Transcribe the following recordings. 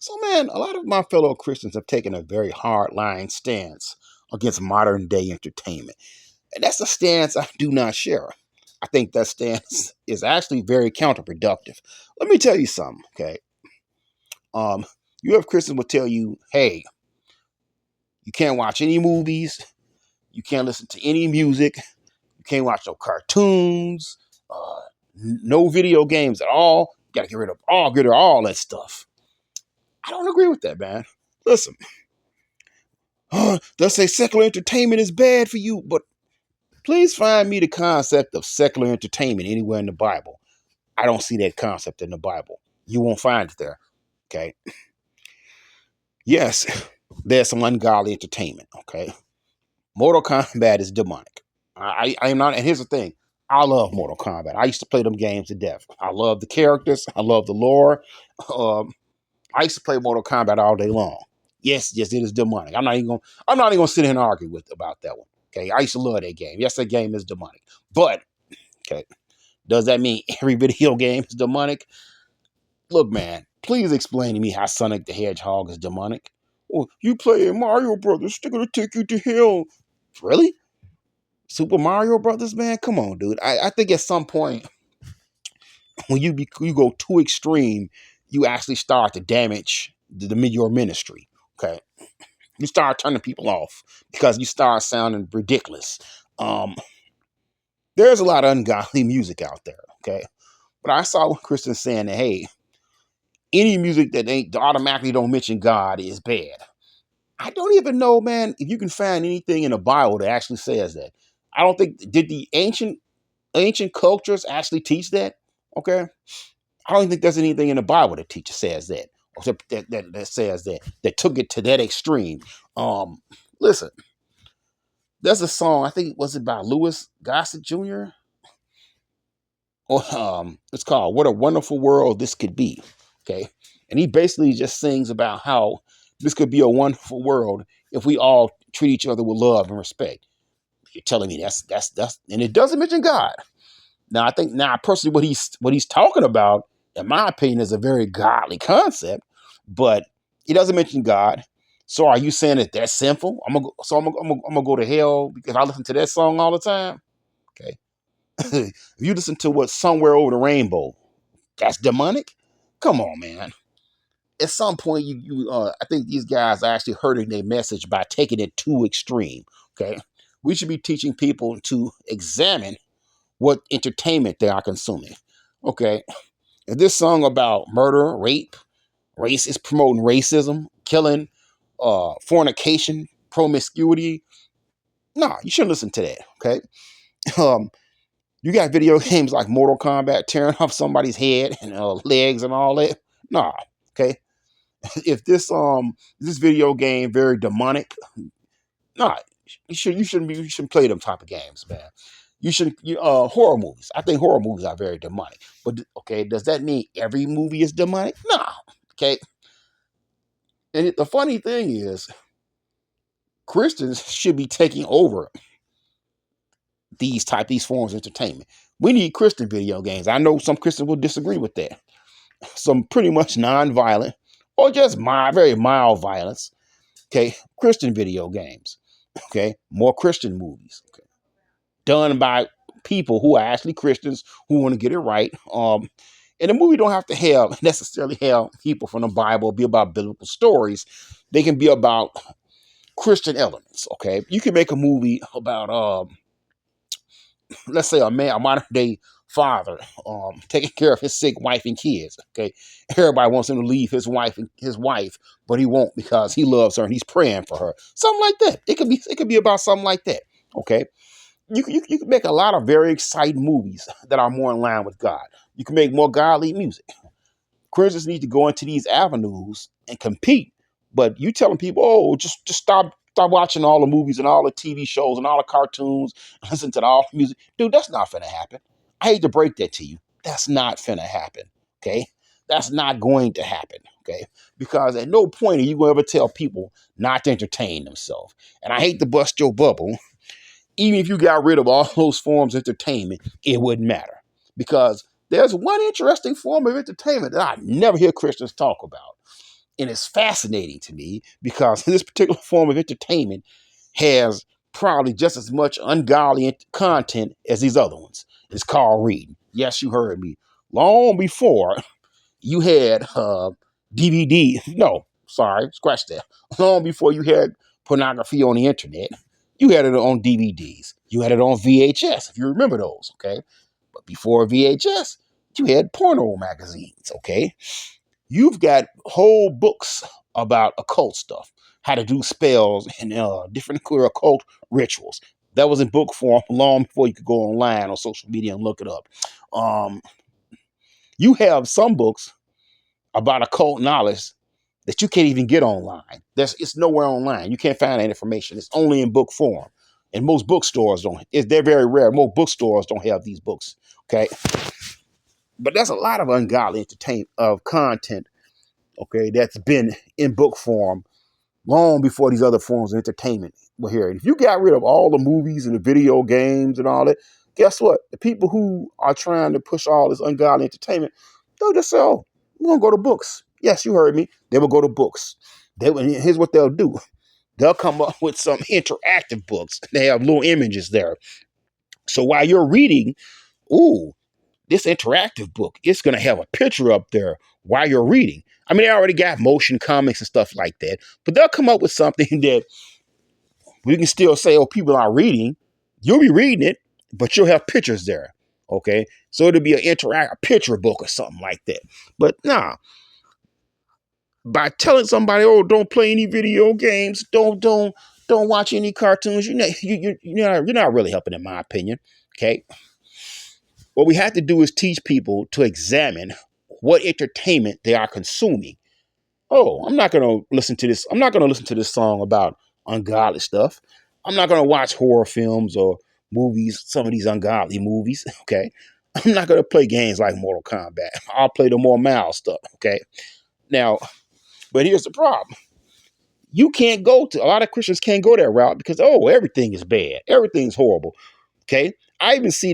So, man, a lot of my fellow Christians have taken a very hard line stance against modern day entertainment. And that's a stance I do not share. I think that stance is actually very counterproductive. Let me tell you something, okay? Um, you have Christians will tell you, hey, you can't watch any movies, you can't listen to any music, you can't watch no cartoons, no video games at all. You gotta get rid of all that stuff. I don't agree with that, man. Listen, they'll say secular entertainment is bad for you, but please find me the concept of secular entertainment anywhere in the Bible. I don't see that concept in the Bible. You won't find it there. Okay. Yes, there's some ungodly entertainment. Okay. Mortal Kombat is demonic. I am not, and here's the thing. I love Mortal Kombat. I used to play them games to death. I love the characters. I love the lore. Um, I used to play Mortal Kombat all day long. Yes, yes, it is demonic. I'm not even gonna sit here and argue with about that one. Okay. I used to love that game. Yes, that game is demonic. But okay, does that mean every video game is demonic? Look, man, please explain to me how Sonic the Hedgehog is demonic. Well, you play Mario Brothers, they're gonna take you to hell. Really? Super Mario Brothers, man? Come on, dude. I think at some point when you go too extreme, you actually start to damage your ministry. Okay, you start turning people off because you start sounding ridiculous. Um, there's a lot of ungodly music out there. Okay, but I saw Christians saying that, hey, any music that ain't automatically don't mention God is bad. I don't even know, man, if you can find anything in the Bible that actually says that. I don't think did the ancient cultures actually teach that. Okay, I don't think there's anything in the Bible that teaches says that, or that says that took it to that extreme. Um, Listen, there's a song I think was it by Louis Gossett Jr. Or it's called "What a Wonderful World This Could Be." Okay, and he basically just sings about how this could be a wonderful world if we all treat each other with love and respect. You're telling me that's and it doesn't mention God. Now I think now personally what he's talking about, in my opinion, is a very godly concept, but he doesn't mention God. So are you saying that that's sinful? I'm gonna go to hell because I listen to that song all the time. Okay, if you listen to what Somewhere Over the Rainbow, that's demonic. Come on, man. At some point, I think these guys are actually hurting their message by taking it too extreme. Okay, we should be teaching people to examine what entertainment they are consuming. Okay, if this song about murder, rape, race is promoting racism, killing, fornication, promiscuity, nah, you shouldn't listen to that. Okay, um, you got video games like Mortal Kombat tearing off somebody's head and legs and all that. Nah, okay. If this video game very demonic, nah, you shouldn't play them type of games, man. Horror movies. I think horror movies are very demonic. But okay, does that mean every movie is demonic? Nah. Okay. And the funny thing is, Christians should be taking over these forms of entertainment. We need Christian video games. I know some Christians will disagree with that. Some pretty much non-violent or just very mild violence. Okay, Christian video games. Okay, more Christian movies. Okay, done by people who are actually Christians who want to get it right. And the movie don't have to have necessarily have people from the Bible, be about biblical stories. They can be about Christian elements. Okay, you can make a movie about let's say a modern day father, taking care of his sick wife and kids. Okay, everybody wants him to leave his wife, but he won't because he loves her and he's praying for her. Something like that. It could be about something like that. Okay, you can make a lot of very exciting movies that are more in line with God. You can make more godly music. Christians need to go into these avenues and compete. But you telling people, oh, just stop watching all the movies and all the TV shows and all the cartoons, listen to all the music. Dude, that's not finna happen. I hate to break that to you. That's not finna happen. Okay? That's not going to happen. Okay? Because at no point are you going to ever tell people not to entertain themselves. And I hate to bust your bubble. Even if you got rid of all those forms of entertainment, it wouldn't matter. Because there's one interesting form of entertainment that I never hear Christians talk about. And it's fascinating to me because this particular form of entertainment has probably just as much ungodly content as these other ones. It's called reading. Yes, you heard me. Long before you had DVD, no, sorry, scratch that. Long before you had pornography on the internet, you had it on DVDs. You had it on VHS, if you remember those, okay? But before VHS, you had porno magazines, okay? You've got whole books about occult stuff, how to do spells and different queer occult rituals. That was in book form long before you could go online on social media and look it up. Um, you have some books about occult knowledge that you can't even get online. It's nowhere online. You can't find that information. It's only in book form. And most bookstores don't. They're very rare. Most bookstores don't have these books. Okay, but there's a lot of ungodly entertainment of content. Okay, that's been in book form long before these other forms of entertainment were here. And if you got rid of all the movies and the video games and all that, guess what? The people who are trying to push all this ungodly entertainment, they'll just say, "Oh, we're gonna go to books." Yes, you heard me. They will go to books. Here's what they'll do. They'll come up with some interactive books. They have little images there. So while you're reading, ooh, this interactive book, it's going to have a picture up there while you're reading. I mean, they already got motion comics and stuff like that, but they'll come up with something that we can still say, oh, people are reading. You'll be reading it, but you'll have pictures there. Okay. So it'll be a picture book or something like that. But nah, by telling somebody, oh, don't play any video games, don't watch any cartoons, you're not really helping, in my opinion. Okay. What we have to do is teach people to examine what entertainment they are consuming. Oh, I'm not going to listen to this. I'm not going to listen to this song about ungodly stuff. I'm not going to watch horror films or movies, some of these ungodly movies. Okay. I'm not going to play games like Mortal Kombat. I'll play the more mild stuff. Okay. Now, but here's the problem. A lot of Christians can't go that route because, oh, everything is bad. Everything's horrible. Okay. I see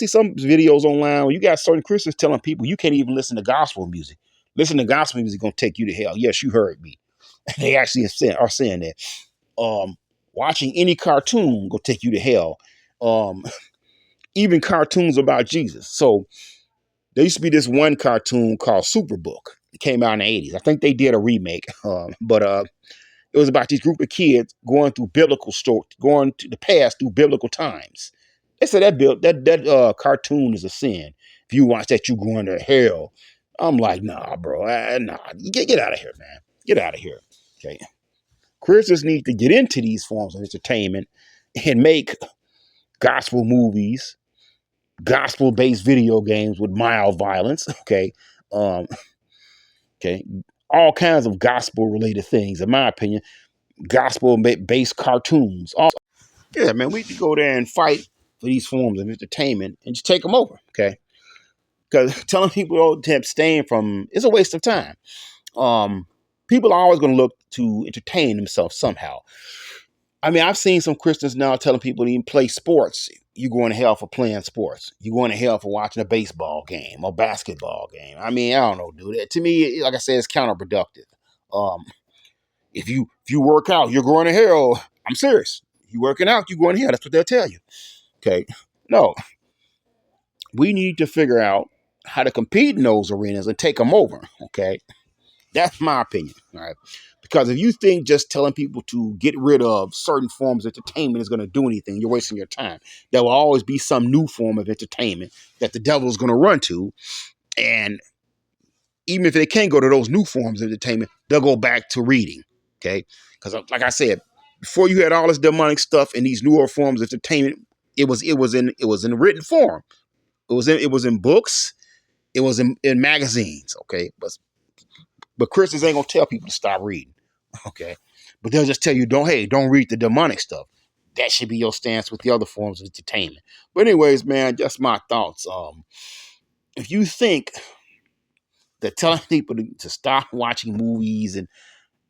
some videos online where you got certain Christians telling people you can't even listen to gospel music. Listen to gospel music is going to take you to hell. Yes, you heard me. They actually are saying that. Watching any cartoon will take you to hell. Um, even cartoons about Jesus. So there used to be this one cartoon called Superbook. It came out in the 80s. I think they did a remake. But it was about this group of kids going to the past through biblical times. They said that cartoon is a sin. If you watch that, you going to hell. I'm like, nah, bro, nah, get out of here, man, get out of here. Okay, Christians need to get into these forms of entertainment and make gospel movies, gospel-based video games with mild violence. Okay, um, okay, all kinds of gospel-related things, in my opinion. Gospel-based cartoons. Yeah, man, we need to go there and fight for these forms of entertainment and just take them over, okay? Because telling people to abstain from is a waste of time. Um, People are always going to look to entertain themselves somehow. I mean, I've seen some Christians now telling people to even play sports. You going to hell for playing sports. You going to hell for watching a baseball game or basketball game. I mean, I don't know, dude. To me, like I said, it's counterproductive. Um, if you work out, you're going to hell. I'm serious. You working out, you going to hell. That's what they'll tell you. Okay. No, we need to figure out how to compete in those arenas and take them over. Okay. That's my opinion. All right. Because if you think just telling people to get rid of certain forms of entertainment is going to do anything, you're wasting your time. There will always be some new form of entertainment that the devil is going to run to. And even if they can't go to those new forms of entertainment, they'll go back to reading. Okay. Because like I said, before you had all this demonic stuff and these newer forms of entertainment, it was in written form. It was in books. It was in magazines. Okay. But Christians ain't gonna tell people to stop reading. Okay. But they'll just tell you, don't read the demonic stuff. That should be your stance with the other forms of entertainment. But anyways, man, just my thoughts. If you think that telling people to stop watching movies and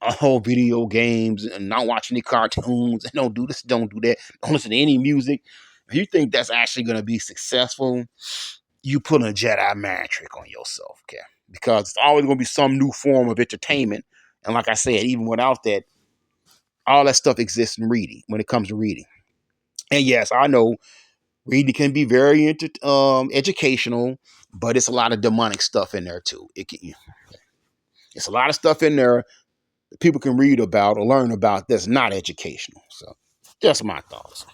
whole video games and not watch any cartoons and don't do this, don't do that, don't listen to any music. If you think that's actually going to be successful, you put a Jedi mind trick on yourself. Okay. because it's always going to be some new form of entertainment. And like I said, even without that, all that stuff exists in reading when it comes to reading. And yes, I know reading can be very educational, but it's a lot of demonic stuff in there too. It's a lot of stuff in there that people can read about or learn about that's not educational. So, just my thoughts.